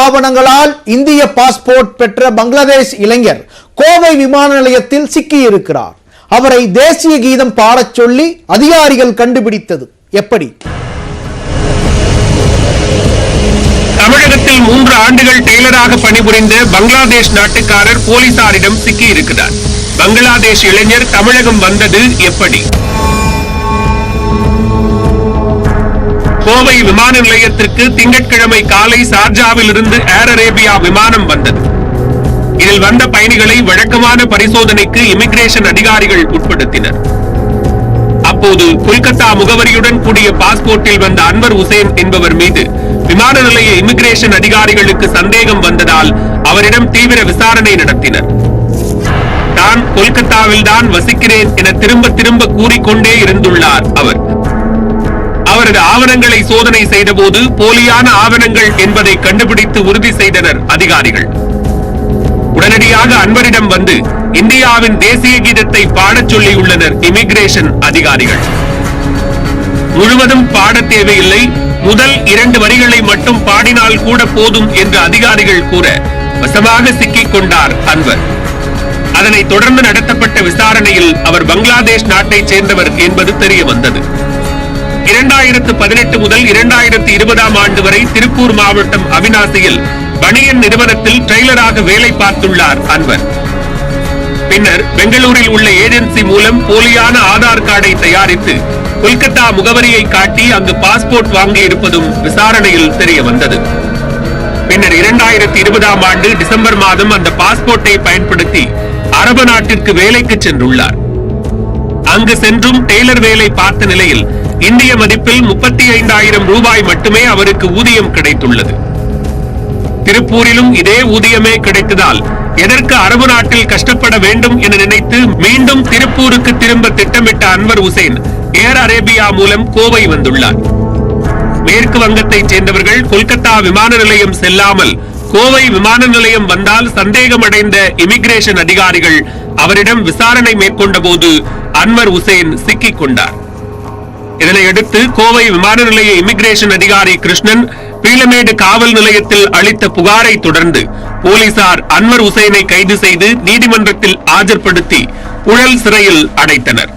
ஆவணங்களால் இந்திய பாஸ்போர்ட் பெற்ற பங்களாதேஷ் இளைஞர் கோவை விமான நிலையத்தில் சிக்கியிருக்கிறார். அவரை தேசிய கீதம் பாடச் சொல்லி அதிகாரிகள் கண்டுபிடித்தது எப்படி? தமிழகத்தில் 3 ஆண்டுகள் டெய்லராக பணிபுரிந்த பங்களாதேஷ் நாட்டுக்காரர் போலீசாரிடம் சிக்கியிருக்கிறார். பங்களாதேஷ் இளைஞர் தமிழகம் வந்தது எப்படி? கோவை விமான நிலையத்திற்கு திங்கட்கிழமை காலை சார்ஜாவில் இருந்து ஏர் அரேபியா விமானம் வந்தது. இதில் வந்த பயணிகளை வழக்கமான பரிசோதனைக்கு இமிகிரேஷன் அதிகாரிகள் உட்படுத்தினர். அப்போது கொல்கத்தா முகவரியுடன் கூடிய பாஸ்போர்ட்டில் வந்த அன்வர் உசேன் என்பவர் மீது விமான நிலைய இமிகிரேஷன் அதிகாரிகளுக்கு சந்தேகம் வந்ததால் அவரிடம் தீவிர விசாரணை நடத்தினர். தான் கொல்கத்தாவில் தான் வசிக்கிறேன் என திரும்ப திரும்ப கூறிக்கொண்டே இருந்துள்ளார் அவர். அவரது ஆவணங்களை சோதனை செய்தபோது போலியான ஆவணங்கள் என்பதை கண்டுபிடித்து உறுதி செய்தனர் அதிகாரிகள். உடனடியாக அன்வரிடம் வந்து இந்தியாவின் தேசிய கீதத்தை பாடச் சொல்லியுள்ளனர் இமிகிரேஷன் அதிகாரிகள். முழுவதும் பாட தேவையில்லை, முதல் 2 வரிகளை மட்டும் பாடினால் கூட போதும் என்று அதிகாரிகள் கூற வசமாக சிக்கிக் கொண்டார் அன்வர். அதனைத் தொடர்ந்து நடத்தப்பட்ட விசாரணையில் அவர் பங்களாதேஷ் நாட்டைச் சேர்ந்தவர் என்பது தெரிய வந்தது. 2018 முதல் 2020 ஆண்டு வரை திருப்பூர் மாவட்டம் அவிநாசியில் பனியன் நிறுவனத்தில் ட்ரெய்லராக வேலை பார்த்துள்ளார் அன்வர். பின்னர் பெங்களூரில் உள்ள ஏஜென்சி மூலம் போலியான ஆதார் கார்டை தயாரித்து கொல்கத்தா முகவரியை காட்டி அங்கு பாஸ்போர்ட் வாங்கி இருப்பதும் விசாரணையில் தெரிய வந்தது. பின்னர் 2020 ஆண்டு டிசம்பர் மாதம் அந்த பாஸ்போர்ட்டை பயன்படுத்தி அரபு நாட்டிற்கு வேலைக்கு சென்றுள்ளார். அங்கு சென்றும் டெய்லர் வேலை பார்த்த நிலையில் இந்திய மதிப்பில் 35,000 ரூபாய் மட்டுமே அவருக்கு ஊதியம் கிடைத்துள்ளது. திருப்பூரிலும் இதே ஊதியமே கிடைத்ததால் எதற்கு அரபு நாட்டில் கஷ்டப்பட வேண்டும் என நினைத்து மீண்டும் திருப்பூருக்கு திரும்ப திட்டமிட்ட அன்வர் உசேன் ஏர் அரேபியா மூலம் கோவை வந்துள்ளார். மேற்கு வங்கத்தைச் சேர்ந்தவர்கள் கொல்கத்தா விமான நிலையம் செல்லாமல் கோவை விமான நிலையம் வந்தால் சந்தேகமடைந்த இமிகிரேஷன் அதிகாரிகள் அவரிடம் விசாரணை மேற்கொண்ட போது அன்வர் உசேன் சிக்கிக் கொண்டார். இதனையடுத்து கோவை விமான நிலைய இமிகிரேஷன் அதிகாரி கிருஷ்ணன் பீளமேடு காவல் நிலையத்தில் அளித்த புகாரை தொடர்ந்து போலீசார் அன்வர் உசேனை கைது செய்து நீதிமன்றத்தில் ஆஜர்படுத்தி புழல் சிறையில் அடைத்தனர்.